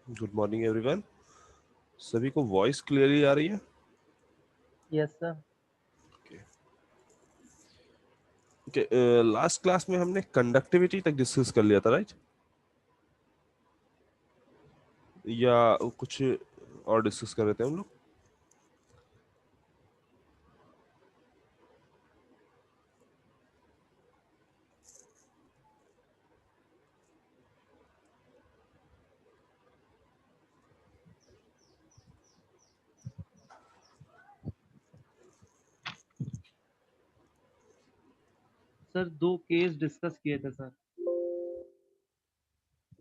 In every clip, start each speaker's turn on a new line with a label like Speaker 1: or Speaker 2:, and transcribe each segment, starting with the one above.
Speaker 1: Good morning everyone. सभी को voice clearly आ रही है?
Speaker 2: Yes sir.
Speaker 1: Okay, last class में हमने कंडक्टिविटी तक डिस्कस कर लिया था, राइट? या कुछ और डिस्कस कर रहे थे हम लोग?
Speaker 2: सर 2 केस डिस्कस किए थे सर।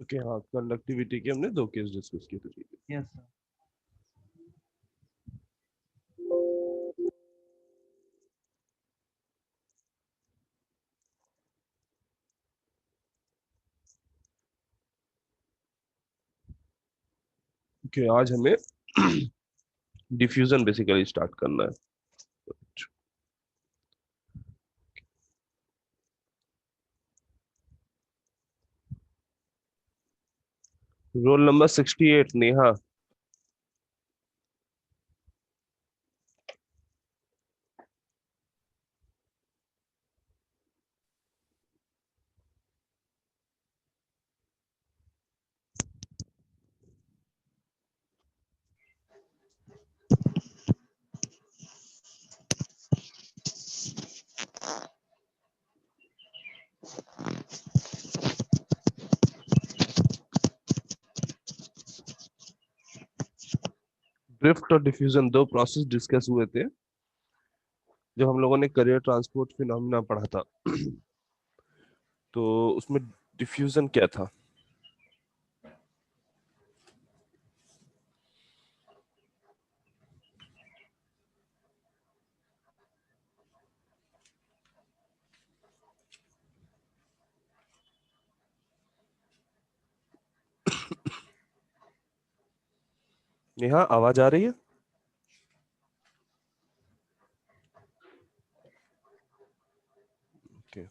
Speaker 1: ओके, हाँ, कंडक्टिविटी के हमने 2 केस डिस्कस किए थे, ठीक है।
Speaker 2: Yes sir.
Speaker 1: ओके, आज हमें डिफ्यूजन बेसिकली स्टार्ट करना है। Roll number 68, Neha. ड्रिफ्ट और डिफ्यूजन 2 प्रोसेस डिस्कस हुए थे जब हम लोगों ने करियर ट्रांसपोर्ट फिनोमेना पढ़ा था। तो उसमें डिफ्यूजन क्या था? नेहा, आवाज आ रही है? Okay.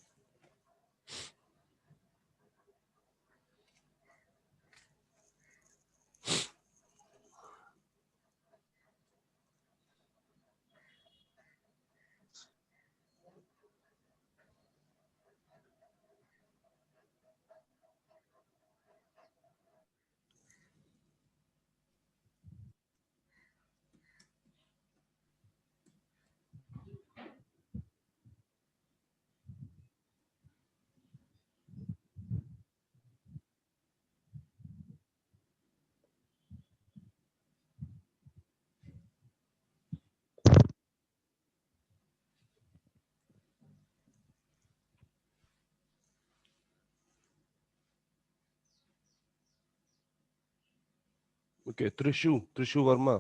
Speaker 1: Okay, Trishu Trishu Verma.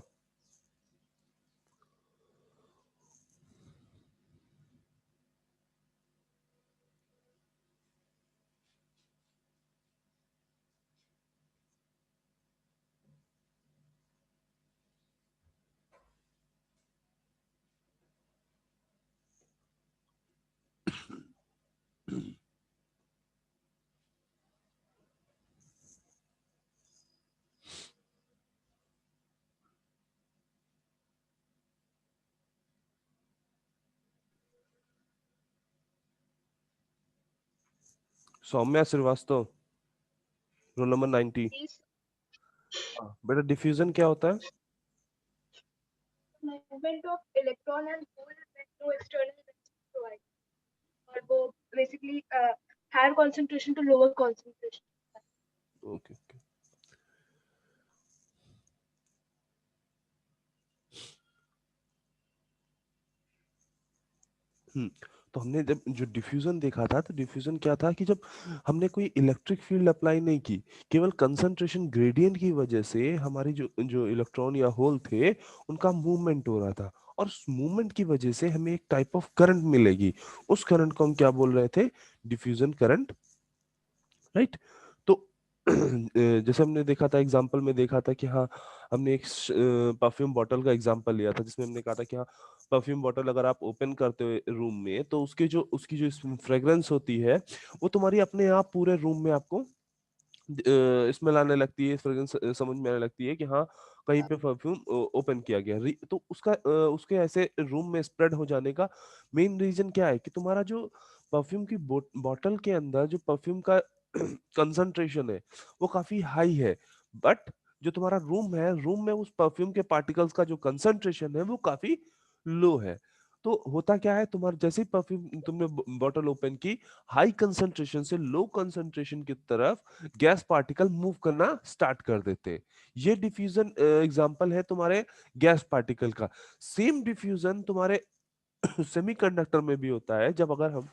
Speaker 1: Saumya Srivastava, roll number 90। हाँ बेटा, डिफ्यूजन क्या होता है?
Speaker 3: movement of electron and hole with no external resistance provided, और वो basically higher concentration to lower concentration.
Speaker 1: Okay okay. तो हमने जब जो डिफ्यूजन देखा था, तो डिफ्यूजन क्या था कि जब हमने कोई इलेक्ट्रिक फील्ड अप्लाई नहीं की, केवल कंसंट्रेशन ग्रेडियंट की वजह से हमारी जो जो इलेक्ट्रॉन या होल थे उनका मूवमेंट हो रहा था, और उस मूवमेंट की वजह से हमें एक टाइप ऑफ करंट मिलेगी। उस करंट को हम क्या बोल रहे थे? Diffusion current, right? तो जैसे हमने देखा था, एग्जांपल में देखा था कि हाँ, हमने एक परफ्यूम बॉटल का एग्जांपल लिया था जिसमें हमने कहा था कि हाँ, परफ्यूम बॉटल अगर आप ओपन करते हो रूम में, तो उसकी जो फ्रेग्रेंस होती है वो तुम्हारी अपने आप पूरे रूम में आपको स्मेल आने लगती है, फ्रेग्रेंस समझ में आने लगती है कि हाँ कहीं पे परफ्यूम ओपन किया गया। तो उसका उसके ऐसे रूम में स्प्रेड हो जाने का मेन रीजन क्या है कि तुम्हारा जो परफ्यूम की बॉटल के अंदर जो परफ्यूम का कंसंट्रेशन है वो काफी हाई है, बट जो तुम्हारा रूम है, रूम में उस परफ्यूम के पार्टिकल्स का जो कंसंट्रेशन है वो काफी लो है। तो होता क्या है, तुम्हारा जैसे ही परफ्यूम तुमने बॉटल ओपन की, हाई कंसंट्रेशन से लो कंसंट्रेशन की तरफ गैस पार्टिकल मूव करना स्टार्ट कर देते हैं। ये डिफ्यूजन एग्जांपल है तुम्हारे गैस पार्टिकल का। सेम डिफ्यूजन तुम्हारे सेमीकंडक्टर में भी होता है। जब अगर हम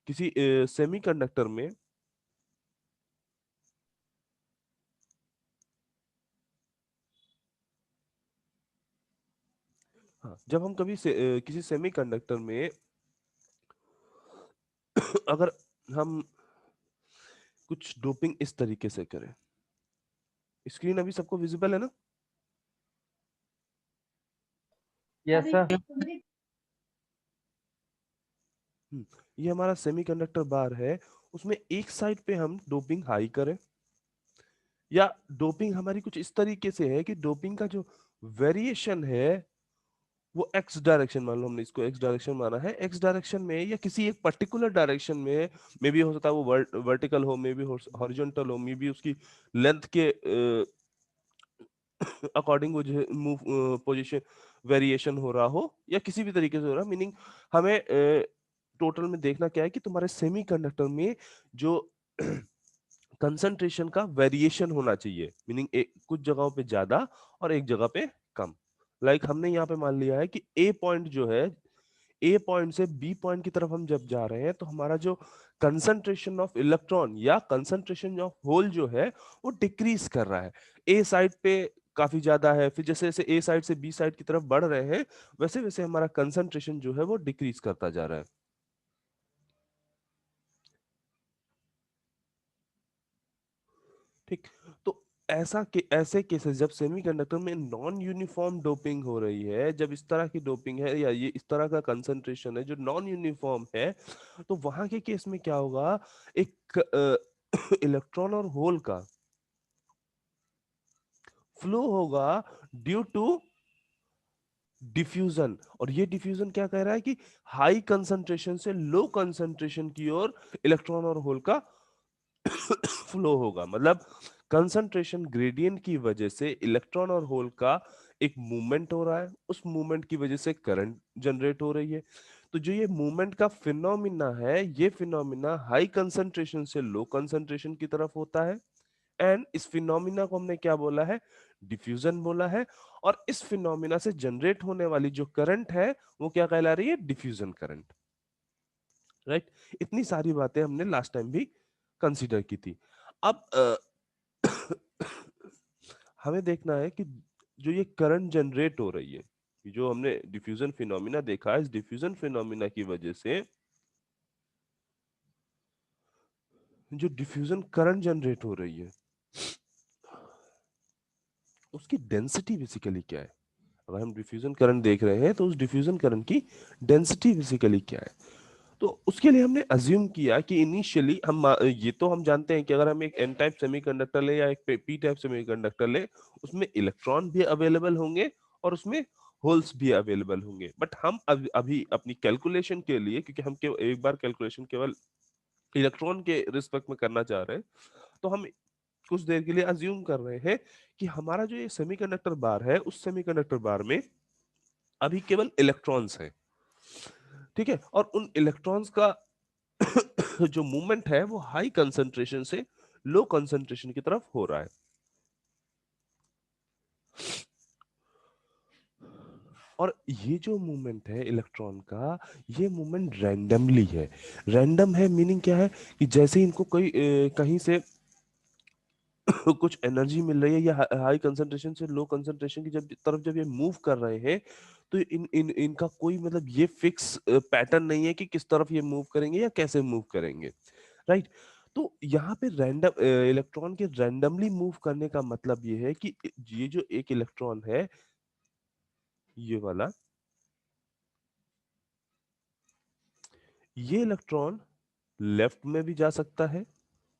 Speaker 1: किसी सेमीकंडक्टर में, हाँ, जब हम कभी किसी सेमीकंडक्टर में अगर हम कुछ डोपिंग इस तरीके से करें, स्क्रीन अभी सबको विजिबल है ना?
Speaker 2: Yes sir.
Speaker 1: ये हमारा सेमीकंडक्टर बार है, उसमें एक साइड पे हम डोपिंग हाई करें, या डोपिंग हमारी कुछ इस तरीके से है कि डोपिंग का जो वेरिएशन है वो एक्स डायरेक्शन, मान लो हमने इसको एक्स डायरेक्शन माना है, एक्स डायरेक्शन में या किसी एक पर्टिकुलर डायरेक्शन में, मे बी हो सकता है वो वर्टिकल हो, मे बी हॉरिजॉन्टल हो, मे बी उसकी लेंथ के अकॉर्डिंग वो जो मूव पोजीशन वेरिएशन हो रहा हो, या किसी भी तरीके से हो रहा, मीनिंग हमें टोटल में देखना क्या है कि तुम्हारे सेमीकंडक्टर में जो कंसंट्रेशन का वेरिएशन होना चाहिए, मीनिंग कुछ जगहों पे ज्यादा और एक जगह पे कम। लाइक हमने यहाँ पे मान लिया है कि ए पॉइंट जो है, ए पॉइंट से बी पॉइंट की तरफ हम जब जा रहे हैं तो हमारा जो कंसंट्रेशन ऑफ इलेक्ट्रॉन या कंसंट्रेशन ऑफ होल जो है वो डिक्रीज कर रहा है। ए साइड पे काफी ज्यादा है, फिर जैसे जैसे ए साइड से बी साइड की तरफ बढ़ रहे हैं वैसे वैसे हमारा कंसंट्रेशन जो है वो डिक्रीज करता जा रहा है। ठीक। तो ऐसे केसेस जब सेमीकंडक्टर में नॉन यूनिफॉर्म डोपिंग हो रही है, जब इस तरह की डोपिंग है या ये इस तरह का कंसंट्रेशन है जो नॉन यूनिफॉर्म है, तो वहां के केस में क्या होगा, एक इलेक्ट्रॉन और होल का फ्लो होगा ड्यू टू डिफ्यूजन। और ये डिफ्यूजन क्या कह रहा है कि हाई कंसंट्रेशन से लो कंसंट्रेशन की ओर इलेक्ट्रॉन और होल का फ्लो होगा। मतलब कंसंट्रेशन ग्रेडियंट की वजह से इलेक्ट्रॉन और होल का एक मूवमेंट हो रहा है, उस मूवमेंट की वजह से करंट जनरेट हो रही है। तो जो ये मूवमेंट का फिनोमिना है, ये फिनोमिना हाई कंसंट्रेशन से लो कंसंट्रेशन की तरफ होता है, एंड इस फिनोमिना को हमने क्या बोला है, डिफ्यूजन बोला है। और इस फिनोमिना से जनरेट होने वाली जो करंट है वो क्या कहला रही है, डिफ्यूजन करंट। राइट। इतनी सारी बातें हमने लास्ट टाइम भी कंसीडर की थी। अब हमें देखना है कि जो ये करंट जनरेट हो रही है, जो हमने डिफ्यूजन फिनोमिना देखा है, इस डिफ्यूजन फिनोमिना की वजह से जो डिफ्यूजन करंट जनरेट हो रही है उसकी डेंसिटी बेसिकली क्या है। अगर हम डिफ्यूजन करंट देख रहे हैं तो उस डिफ्यूजन करंट की डेंसिटी बेसिकली क्या है। तो उसके लिए हमने अज्यूम किया कि इनिशियली ये तो हम जानते हैं कि अगर हम एक एन टाइप सेमीकंडक्टर ले या एक पी टाइप सेमीकंडक्टर ले, उसमें इलेक्ट्रॉन भी अवेलेबल होंगे और उसमें होल्स भी अवेलेबल होंगे। बट हम अभी अपनी कैलकुलेशन के लिए, क्योंकि हम केवल एक बार कैलकुलेशन केवल इलेक्ट्रॉन के रिस्पेक्ट में करना चाह रहे हैं, तो हम कुछ देर के लिए अज्यूम कर रहे हैं कि हमारा जो ये सेमीकंडक्टर बार है, उस सेमीकंडक्टर बार में अभी केवल इलेक्ट्रॉन्स हैं। ठीक है, और उन इलेक्ट्रॉन्स का जो मूवमेंट है वो हाई कंसंट्रेशन से लो कंसंट्रेशन की तरफ हो रहा है। और ये जो मूवमेंट है इलेक्ट्रॉन का, ये मूवमेंट रैंडमली है। रैंडम है मीनिंग क्या है कि जैसे इनको कोई कहीं से कुछ एनर्जी मिल रही है, या हाई कंसंट्रेशन से लो कंसंट्रेशन की जब तरफ जब ये मूव कर रहे हैं, तो इन इन इनका कोई मतलब ये फिक्स पैटर्न नहीं है कि किस तरफ ये मूव करेंगे या कैसे मूव करेंगे। राइट। तो यहाँ पे रैंडम इलेक्ट्रॉन के रैंडमली मूव करने का मतलब ये है कि ये जो एक इलेक्ट्रॉन है, ये वाला, ये इलेक्ट्रॉन लेफ्ट में भी जा सकता है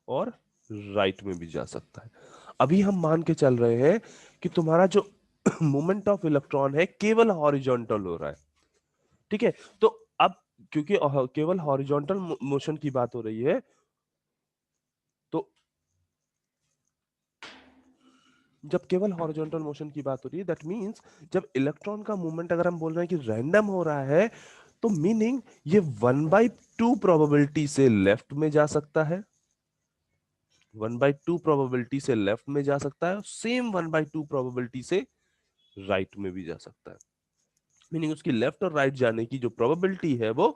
Speaker 1: और राइट में भी जा सकता है। अभी हम मान के चल रहे हैं कि तुम्हारा जो मोमेंट ऑफ इलेक्ट्रॉन है केवल हॉरिजॉन्टल हो रहा है, ठीक है। तो अब क्योंकि केवल हॉरिजॉन्टल मोशन की बात हो रही है, तो जब केवल हॉरिजॉन्टल मोशन की बात हो रही है, दैट मींस जब इलेक्ट्रॉन का मूवमेंट अगर हम बोल रहे हैं कि रैंडम हो रहा है, तो मीनिंग ये 1/2 प्रोबेबिलिटी से लेफ्ट में जा सकता है, 1/2 प्रोबेबिलिटी से लेफ्ट में जा सकता है, सेम 1/2 प्रोबेबिलिटी से राइट में भी जा सकता है। मीनिंग उसकी लेफ्ट और राइट जाने की जो प्रोबेबिलिटी है वो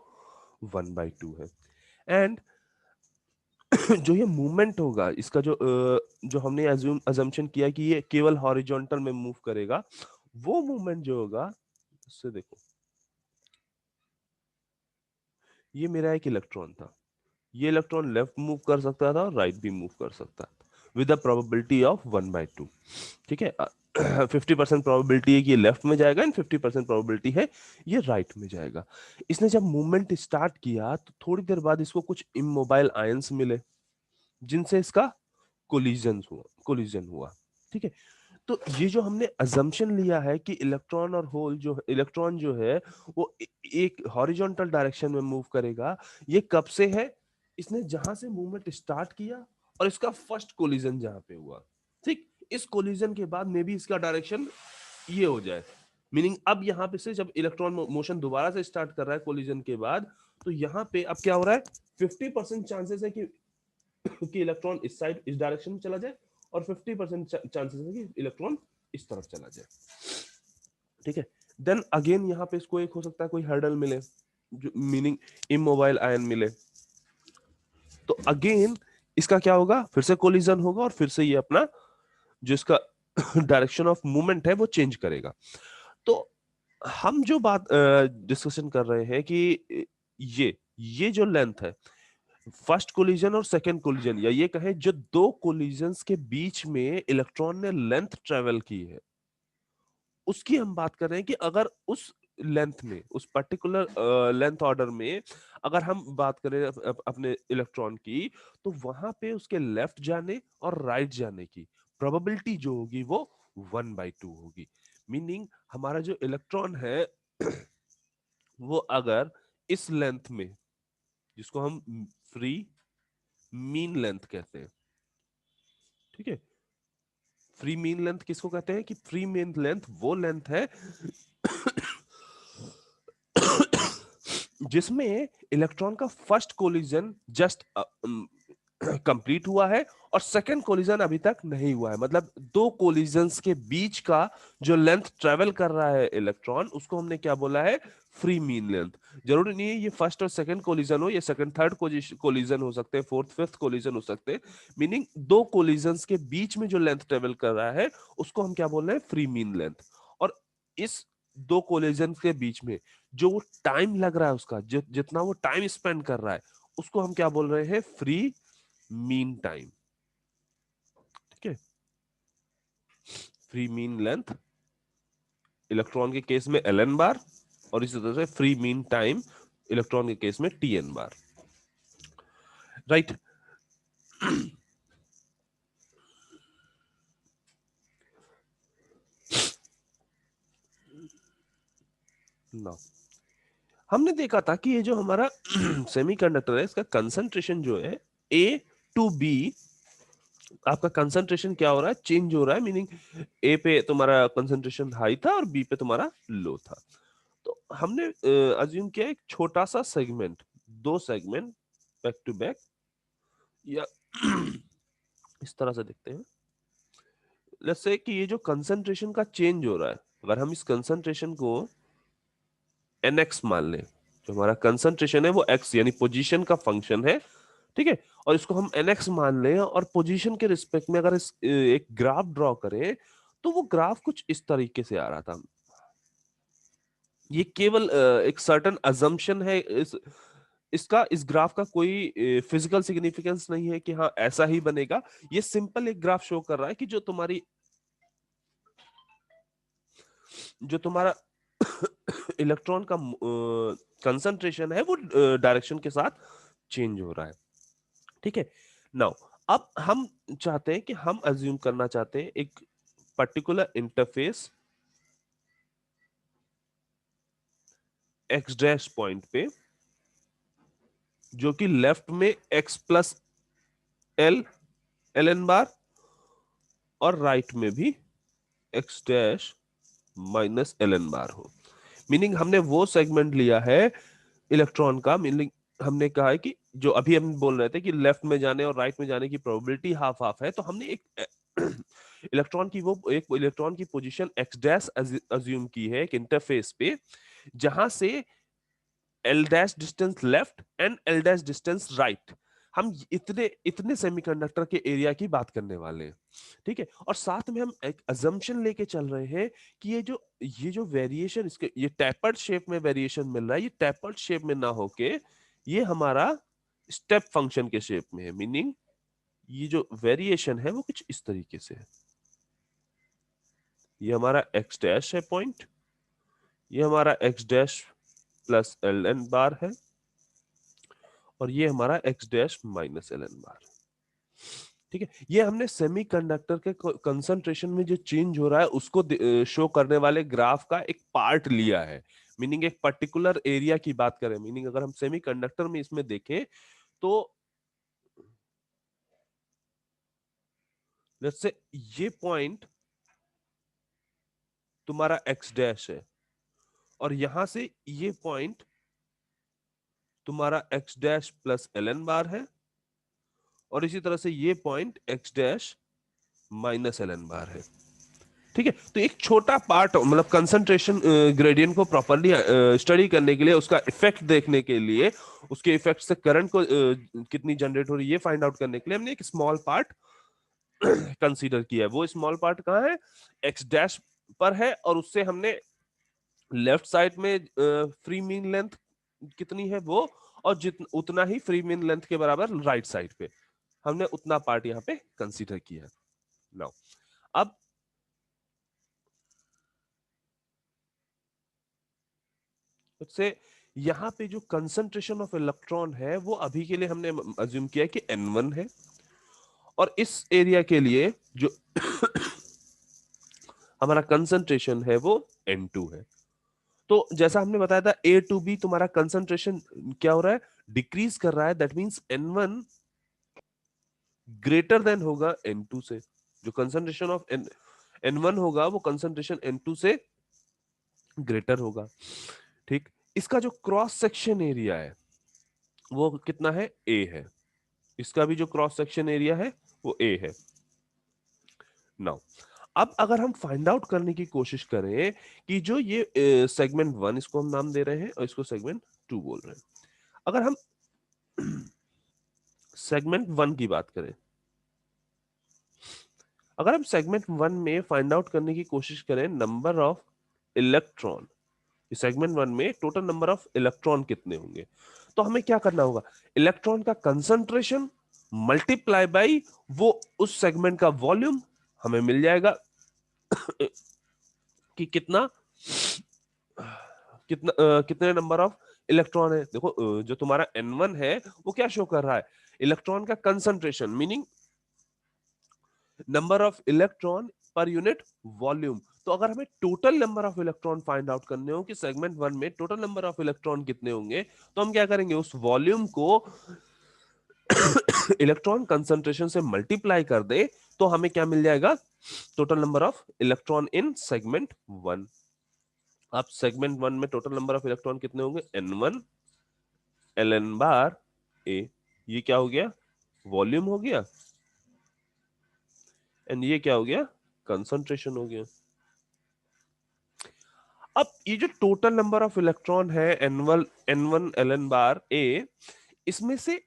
Speaker 1: 1/2 है। एंड जो ये मूवमेंट होगा इसका जो हमने अजम्पशन किया कि ये केवल हॉरिजॉन्टल में मूव करेगा, वो मूवमेंट जो होगा, इससे देखो ये मेरा एक इलेक्ट्रॉन था, ये इलेक्ट्रॉन लेफ्ट मूव कर सकता था और राइट भी मूव कर सकता था विद द प्रोबेबिलिटी ऑफ 1/2, ठीक है। 50% प्रोबेबिलिटी है कि ये लेफ्ट में जाएगा एंड 50% प्रोबेबिलिटी है ये राइट में जाएगा। इसने जब मूवमेंट स्टार्ट किया तो थोड़ी देर बाद इसको कुछ इमोबाइल आयंस मिले जिनसे इसका कोलिजन हुआ, ठीक है। तो ये जो हमने अजम्पशन लिया है कि इलेक्ट्रॉन जो है वो एक हॉरिजॉन्टल डायरेक्शन में मूव करेगा, ये कब से है, इसने जहां से मूवमेंट स्टार्ट किया और इसका फर्स्ट कोलिजन जहां पे हुआ, ठीक, इस कोलिजन के बाद मे बी इसका डायरेक्शन ये हो जाए। मीनिंग अब यहाँ पे से जब इलेक्ट्रॉन मोशन दोबारा से स्टार्ट कर रहा है कोलिजन के बाद, तो यहाँ पे अब क्या हो रहा है, 50% चांसेस है कि इलेक्ट्रॉन इस साइड इस डायरेक्शन में चला जाए और 50% चांसेस है कि इलेक्ट्रॉन इस तरफ चला जाए, ठीक है। देन अगेन यहाँ पे इसको एक हो सकता है कोई हर्डल मिले, जो मीनिंग इमोबाइल आयन मिले, तो अगेन इसका क्या होगा, फिर से कोलिजन होगा और फिर से ये अपना जो इसका डायरेक्शन ऑफ मूवमेंट है वो चेंज करेगा। तो हम जो बात डिस्कशन कर रहे हैं कि ये जो लेंथ है, फर्स्ट कोलिजन और सेकंड कोलिजन, या ये कहें जो दो कोलिजन्स के बीच में इलेक्ट्रॉन ने लेंथ ट्रेवल की है, उसकी हम बात कर रहे हैं कि अगर उस लेंथ में, उस पर्टिकुलर लेंथ ऑर्डर में अगर हम बात करें अपने इलेक्ट्रॉन की, तो वहां पे उसके लेफ्ट जाने और राइट जाने की प्रोबेबिलिटी जो होगी वो 1/2 होगी। मीनिंग हमारा जो इलेक्ट्रॉन है वो अगर इस लेंथ में, जिसको हम फ्री मीन लेंथ कहते हैं, ठीक है, फ्री मीन लेंथ किसको कहते हैं कि फ्री मीन लेंथ वो लेंथ है जिसमें इलेक्ट्रॉन का फर्स्ट कोलिजन जस्ट कंप्लीट हुआ है और सेकंड कोलिजन अभी तक नहीं हुआ है। मतलब दो कोलिजन्स के बीच का जो लेंथ ट्रेवल कर रहा है इलेक्ट्रॉन, उसको हमने क्या बोला है, फ्री मीन लेंथ। जरूरी नहीं है ये फर्स्ट और सेकंड कोलिजन हो, ये सेकंड थर्ड कोलिजन हो सकते हैं, फोर्थ फिफ्थ कोलिजन हो सकते हैं। मीनिंग दो कोलिजन्स के बीच में जो लेंथ ट्रेवल कर रहा है उसको हम क्या बोल रहे हैं, फ्री मीन लेंथ। और इस दो कोलिजन के बीच में जो वो टाइम लग रहा है उसका, जितना वो टाइम स्पेंड कर रहा है, उसको हम क्या बोल रहे हैं, फ्री मीन टाइम, ठीक है। फ्री मीन लेंथ इलेक्ट्रॉन के केस में ln बार, और इसी तरह से फ्री मीन टाइम इलेक्ट्रॉन के केस में tn बार, राइट। ना हमने देखा था कि ये जो हमारा सेमीकंडक्टर है, इसका कंसंट्रेशन जो है A to B, आपका कंसंट्रेशन क्या हो रहा है, चेंज हो रहा है। मीनिंग ए पे तुम्हारा कंसंट्रेशन हाई था और बी पे तुम्हारा लो था। तो हमने अज्यूम किया एक छोटा सा सेगमेंट, दो सेगमेंट बैक टू बैक, या इस तरह से देखते हैं। लेट्स से कि ये जो कंसंट्रेशन का चेंज हो रहा है, अगर हम इस कंसंट्रेशन को nx मान लें, जो हमारा कंसंट्रेशन है वो x यानी पोजीशन का फंक्शन है, ठीक है, और इसको हम nx मान लें और पोजीशन के रिस्पेक्ट में अगर एक ग्राफ ड्रॉ करें, तो वो ग्राफ कुछ इस तरीके से आ रहा था। ये केवल एक सर्टेन अजम्पशन है, इस ग्राफ का कोई फिजिकल सिग्निफिकेंस नहीं है कि हाँ ऐसा ही बनेगा। ये सिंपल एक ग्राफ शो कर रहा है कि जो तुम्हारा इलेक्ट्रॉन का कंसंट्रेशन है वो डायरेक्शन के साथ चेंज हो रहा है, ठीक है। नाउ अब हम चाहते हैं कि हम अज्यूम करना चाहते हैं एक particular interface x dash point पे, जो कि लेफ्ट में x plus L L N bar और राइट में भी x dash minus L N bar हो। मीनिंग हमने वो सेगमेंट लिया है इलेक्ट्रॉन का, मीनिंग हमने कहा है कि जो अभी हम बोल रहे थे कि लेफ्ट में जाने और राइट में जाने की प्रोबेबिलिटी हाफ हाफ है, तो हमने एक इलेक्ट्रॉन की पोजीशन एक्स डैश अज्यूम की है एक इंटरफेस पे, जहां से L dash distance left and L dash distance right, हम इतने इतने सेमीकंडक्टर के एरिया की बात करने वाले हैं। ठीक है, और साथ में हम एक अजम्पशन लेके चल रहे हैं कि ये जो वेरिएशन, इसके ये टैपर्ड शेप में वेरिएशन मिल रहा है, ये टैपर्ड शेप में ना होके ये हमारा स्टेप फंक्शन के शेप में है। मीनिंग ये जो वेरिएशन है वो कुछ इस तरीके से है। ये हमारा एक्स डैश है पॉइंट, ये हमारा x dash plus L N bar है, और ये हमारा x dash minus L N bar. ठीक है, ये हमने सेमीकंडक्टर के कंसंट्रेशन में जो चेंज हो रहा है उसको शो करने वाले ग्राफ का एक पार्ट लिया है। मीनिंग एक पर्टिकुलर एरिया की बात करें, मीनिंग अगर हम सेमीकंडक्टर में इसमें देखें तो लेट्स से ये पॉइंट तुम्हारा एक्स डैश है, और यहां से ये पॉइंट तुम्हारा x dash plus L N bar है, और इसी तरह से ये point x dash minus L N bar है। ठीक है, तो एक छोटा पार्ट, मतलब कंसंट्रेशन ग्रेडियंट को प्रॉपरली स्टडी करने के लिए, उसका इफेक्ट देखने के लिए, उसके इफेक्ट से करंट को कितनी जनरेट हो रही है ये फाइंड आउट करने के लिए हमने एक स्मॉल पार्ट कंसीडर किया है। वो स्मॉल पार्ट कहाँ है? एक्स डैश पर है, और उससे हमने लेफ्ट साइड में फ्री मीन लेंथ कितनी है वो, और जितना उतना ही फ्री मीन लेंथ के बराबर राइट साइड पे हमने उतना पार्ट यहाँ पे कंसीडर किया है। नाउ अब से यहाँ पे जो कंसंट्रेशन ऑफ इलेक्ट्रॉन है वो अभी के लिए हमने अज्यूम किया कि N1 है, और इस एरिया के लिए जो हमारा कंसंट्रेशन है वो N2 है। तो जैसा हमने बताया था A to B तुम्हारा कंसंट्रेशन क्या हो रहा है? डिक्रीज कर रहा है। That means N1 greater than होगा N2 से। जो कंसंट्रेशन ऑफ N1 होगा वो कंसंट्रेशन N2 से ग्रेटर होगा। ठीक, इसका जो क्रॉस सेक्शन एरिया है वो कितना है? A है। इसका भी जो क्रॉस सेक्शन एरिया है वो A है। नाउ अब अगर हम फाइंड आउट करने की कोशिश करें कि जो ये सेगमेंट 1, इसको हम नाम दे रहे हैं और इसको सेगमेंट 2 बोल रहे हैं। अगर हम सेगमेंट 1 की बात करें, अगर हम सेगमेंट 1 में फाइंड आउट करने की कोशिश करें नंबर ऑफ इलेक्ट्रॉन, सेगमेंट 1 में टोटल नंबर ऑफ इलेक्ट्रॉन कितने होंगे, तो हमें क्या करना होगा? इलेक्ट्रॉन का कंसंट्रेशन मल्टीप्लाई बाई वो उस सेगमेंट का वॉल्यूम, हमें मिल जाएगा कि कितना कितना कितने नंबर ऑफ इलेक्ट्रॉन है। देखो जो तुम्हारा N1 है वो क्या शो कर रहा है? इलेक्ट्रॉन का concentration, meaning number of electron per unit volume. तो अगर हमें total number of electron find out करने हो कि सेगमेंट 1 में टोटल नंबर ऑफ इलेक्ट्रॉन कितने होंगे, तो हम क्या करेंगे? उस वॉल्यूम को इलेक्ट्रॉन कंसंट्रेशन से मल्टीप्लाई कर दे तो हमें क्या मिल जाएगा? Total number of electron in segment 1। अब सेगमेंट 1 में टोटल नंबर ऑफ इलेक्ट्रॉन कितने होंगे? N1 ln बार A। ये क्या हो गया? वॉल्यूम हो गया, एंड ये क्या हो गया? कंसंट्रेशन हो गया। अब ये जो टोटल नंबर ऑफ इलेक्ट्रॉन है N1 ln बार A, इसमें से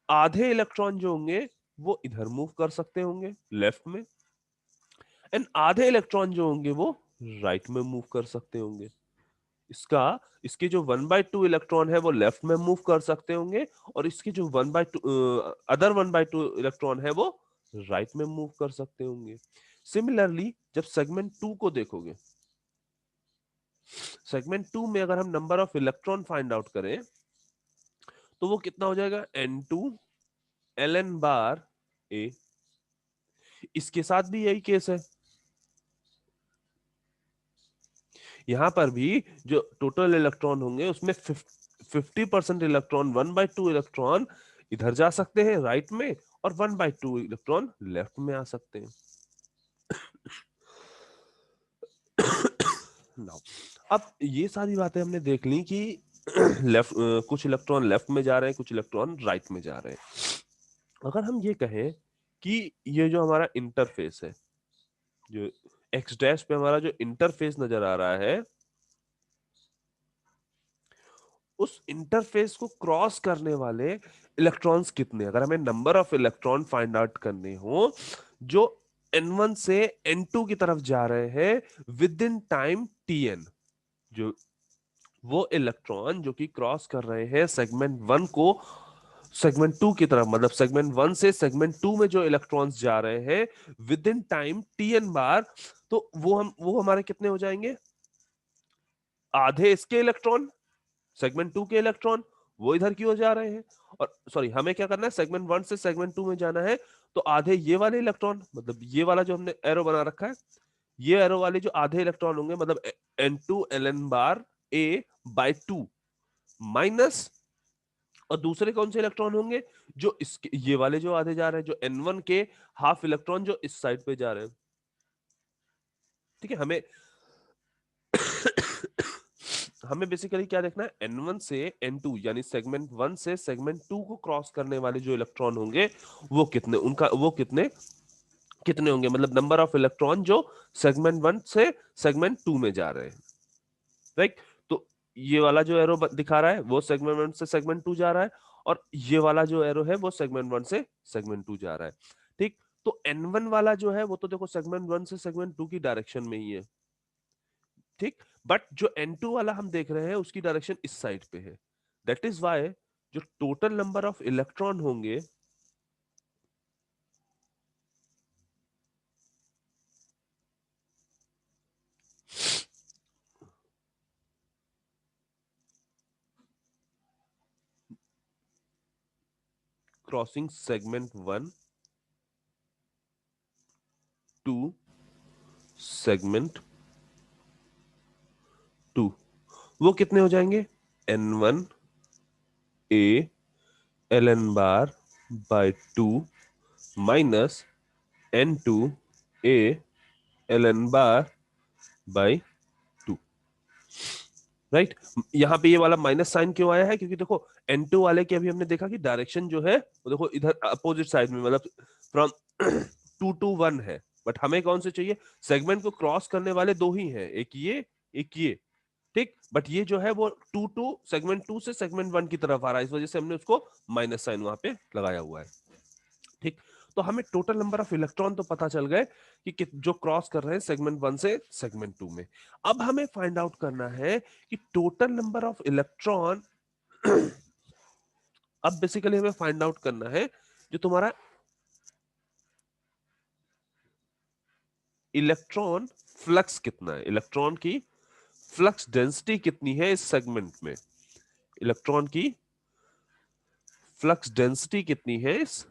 Speaker 1: आधे इलेक्ट्रॉन जो होंगे वो इधर मूव कर सकते होंगे लेफ्ट में, एंड आधे इलेक्ट्रॉन जो होंगे वो राइट में मूव कर सकते होंगे। इसके जो 1/2 इलेक्ट्रॉन है वो लेफ्ट में मूव कर सकते होंगे, और इसके जो 1/2 अदर 1/2 इलेक्ट्रॉन है वो राइट में मूव कर सकते होंगे। सिमिलरली जब सेगमेंट 2 को देखोगे, सेगमेंट 2 में अगर हम number of electron find out करें तो वो कितना हो जाएगा? N2 ln बार ए। इसके साथ भी यही केस है, यहां पर भी जो टोटल इलेक्ट्रॉन होंगे उसमें 50% इलेक्ट्रॉन 1/2 इलेक्ट्रॉन इधर जा सकते हैं राइट में, और 1/2 इलेक्ट्रॉन लेफ्ट में आ सकते हैं। नाउ अब ये सारी बातें हमने देख ली कि लेफ्ट कुछ इलेक्ट्रॉन लेफ्ट में जा रहे हैं, कुछ इलेक्ट्रॉन राइट में जा रहे हैं। अगर हम ये कहें कि ये जो हमारा इंटरफेस है, जो एक्स डैश पे हमारा जो इंटरफेस नजर आ रहा है, उस इंटरफेस को क्रॉस करने वाले इलेक्ट्रॉन्स कितने, अगर हमें number of electron find out करने हो जो n1 से n2 की तरफ जा रहे हैं विद इन टाइम tn, जो वो इलेक्ट्रॉन जो कि क्रॉस कर रहे हैं सेगमेंट 1 को सेगमेंट 2 की तरफ, मतलब सेगमेंट 1 से सेगमेंट 2 में जो इलेक्ट्रॉन्स जा रहे हैं विद इन टाइम tn बार, तो वो हमारे कितने हो जाएंगे, आधे इसके इलेक्ट्रॉन, सेगमेंट 2 के इलेक्ट्रॉन वो इधर की ओर जा रहे हैं, और सॉरी हमें क्या करना है, सेगमेंट 1 से सेगमेंट 2 में जाना है, तो आधे ये वाले इलेक्ट्रॉन, मतलब ये वाला जो हमने एरो बना रखा है, ये एरो वाले जो आधे इलेक्ट्रॉन होंगे, मतलब n2 ln बार a बाय 2 माइनस, और दूसरे कौन से इलेक्ट्रॉन होंगे, जो इसके ये वाले जो आधे जा रहे हैं, जो n1 के हाफ इलेक्ट्रॉन जो इस साइड पे जा रहे हैं। ठीक है, हमें हमें बेसिकली क्या देखना है, n1 से n2 यानी सेगमेंट 1 से सेगमेंट 2 को क्रॉस करने वाले जो इलेक्ट्रॉन होंगे वो कितने, उनका वो कितने कितने होंगे, मतलब नंबर ऑफ इलेक्ट्रॉन जो सेगमेंट 1 से सेगमेंट 2 में जा रहे हैं, राइट। तो ये वाला जो एरो दिखा रहा है वो सेगमेंट 1 से सेगमेंट 2 जा रहा है, और ये वाला जो एरो है वो सेगमेंट 1 से सेगमेंट 2 जा रहा है। ठीक, तो n1 वाला जो है वो तो देखो सेगमेंट 1 से सेगमेंट 2 की डायरेक्शन में ही है, ठीक, बट जो n2 वाला हम देख रहे हैं उसकी डायरेक्शन इस साइड पे है, दैट इज वाई जो टोटल नंबर ऑफ इलेक्ट्रॉन होंगे क्रॉसिंग सेगमेंट 1 टू सेगमेंट 2, वो कितने हो जाएंगे, n1 a ln बार by 2 minus n2 a ln बार बाय 2, राइट। यहां पे ये वाला माइनस साइन क्यों आया है, क्योंकि देखो n2 वाले की अभी हमने देखा कि डायरेक्शन जो है वो देखो इधर अपोजिट साइड में, मतलब फ्रॉम 2 to 1 है, बट हमें कौन से चाहिए, सेगमेंट को क्रॉस करने वाले दो ही हैं, एक ये एक ये, ठीक, बट ये जो है वो 2 टू सेगमेंट 2 से सेगमेंट 1 की तरफ आ रहा है, इस वजह से हमने उसको माइनस साइन वहां पे लगाया हुआ है, ठीक। तो हमें टोटल नंबर ऑफ इलेक्ट्रॉन तो पता चल गए जो क्रॉस कर रहे हैं सेगमेंट 1 से सेगमेंट 2 में। अब हमें फाइंड आउट करना है कि टोटल नंबर ऑफ इलेक्ट्रॉन अब बेसिकली हमें फाइंड आउट करना है जो तुम्हारा इलेक्ट्रॉन फ्लक्स कितना है, इलेक्ट्रॉन की फ्लक्स डेंसिटी कितनी है इस सेगमेंट में, इलेक्ट्रॉन की फ्लक्स डेंसिटी कितनी है इस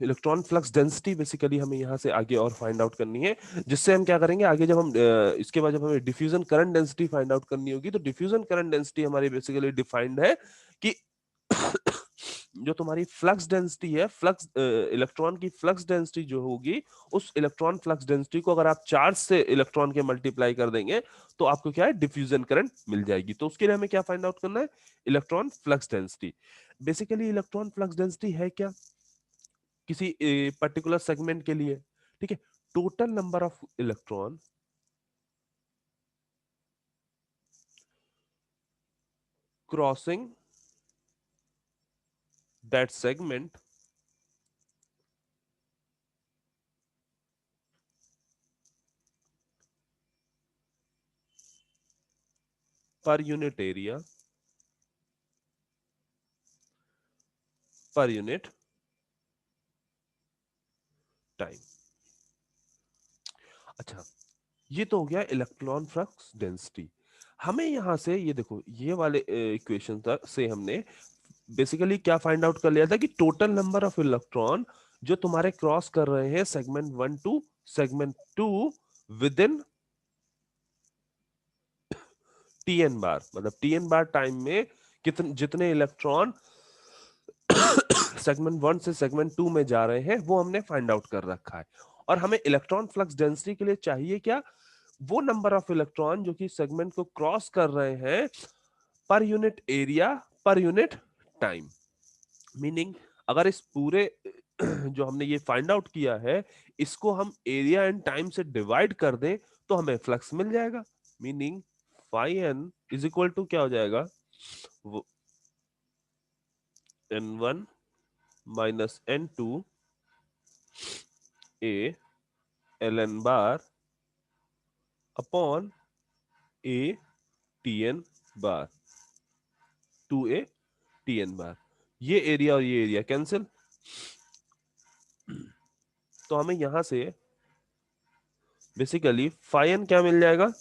Speaker 1: इलेक्ट्रॉन फ्लक्स डेंसिटी बेसिकली हमें यहां से आगे और फाइंड आउट करनी है, जिससे हम क्या करेंगे आगे जब हम इसके बाद जब हमें diffusion current density find out करनी होगी, तो डिफ्यूजन करंट डेंसिटी हमारी बेसिकली डिफाइंड है कि जो तुम्हारी फ्लक्स डेंसिटी है, फ्लक्स इलेक्ट्रॉन की फ्लक्स डेंसिटी जो होगी, उस इलेक्ट्रॉन फ्लक्स डेंसिटी को अगर आप चार्ज से इलेक्ट्रॉन के मल्टीप्लाई कर देंगे तो आपको क्या है, डिफ्यूजन करंट मिल जाएगी। तो उसके लिए हमें क्या फाइंड आउट करना है, electron flux density. Basically electron flux density है क्या, किसी पर्टिकुलर सेगमेंट के लिए, ठीक है, total number of electron crossing that segment per unit area per unit time. अच्छा, ये तो हो गया इलेक्ट्रॉन फ्लक्स डेंसिटी। हमें यहां से ये देखो, ये वाले इक्वेशन से हमने बेसिकली क्या फाइंड आउट कर लिया था कि टोटल नंबर ऑफ इलेक्ट्रॉन जो तुम्हारे क्रॉस कर रहे हैं segment 1 to segment 2 within Tn bar, मतलब Tn बार टाइम में कितने जितने इलेक्ट्रॉन सेगमेंट 1 से सेगमेंट 2 में जा रहे हैं वो हमने फाइंड आउट कर रखा है। और हमें इलेक्ट्रॉन फ्लक्स डेंसिटी के लिए चाहिए क्या, वो नंबर ऑफ इलेक्ट्रॉन जो कि सेगमेंट को क्रॉस कर रहे हैं per unit area per unit time. Meaning अगर इस पूरे जो हमने ये फाइंड आउट किया है इसको हम एरिया एंड टाइम से डिवाइड कर दें तो हमें फ्लक्स मिल जाएगा। Meaning phi N is equal to क्या हो जाएगा, वो N1 minus N2 A ln bar upon A Tn bar 2a Tn bar. ये एरिया और ये एरिया कैंसिल, तो हमें यहां से बेसिकली फाई एन क्या मिल जाएगा,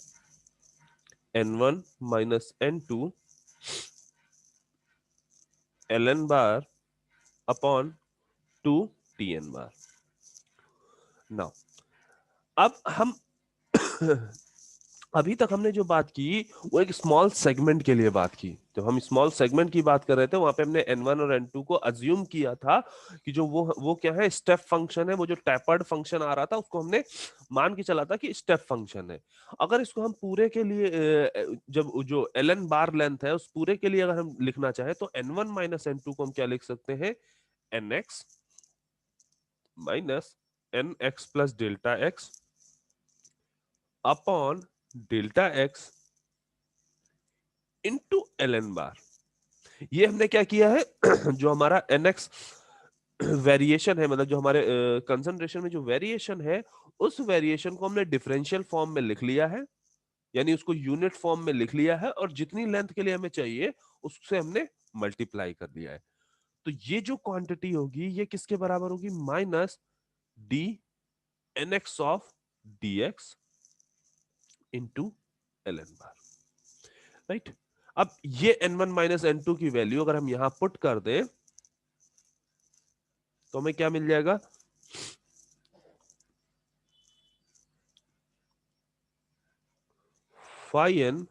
Speaker 1: N1 minus N2 ln bar upon 2 Tn बार। नाउ अब हम अभी तक हमने जो बात की वो एक स्मॉल सेगमेंट के लिए बात की। तो हम स्मॉल सेगमेंट की बात कर रहे थे वहां पे हमने N1 और N2 को अज्यूम किया था कि जो वो क्या है, स्टेप फंक्शन है। वो जो टैपर्ड फंक्शन आ रहा था उसको हमने मान के चला था कि स्टेप फंक्शन है। अगर इसको हम पूरे के लिए जब जो ln बार लेंथ है उस पूरे के लिए अगर हम लिखना चाहे तो N1 माइनस N2 को हम क्या लिख सकते हैं, NX minus NX plus delta x upon delta x into ln बार। ये हमने क्या किया है जो हमारा NX वेरिएशन है, मतलब जो हमारे कंसंट्रेशन में जो वेरिएशन है उस वेरिएशन को हमने डिफरेंशियल फॉर्म में लिख लिया है, यानी उसको यूनिट फॉर्म में लिख लिया है और जितनी लेंथ के लिए हमें चाहिए उससे हमने मल्टीप्लाई कर दिया है। तो ये जो क्वांटिटी होगी ये किसके बराबर होगी, minus D NX of dx into ln bar, right. अब ये N1 माइनस N2 की वैल्यू अगर हम यहां पुट कर दें तो हमें क्या मिल जाएगा, फाई एन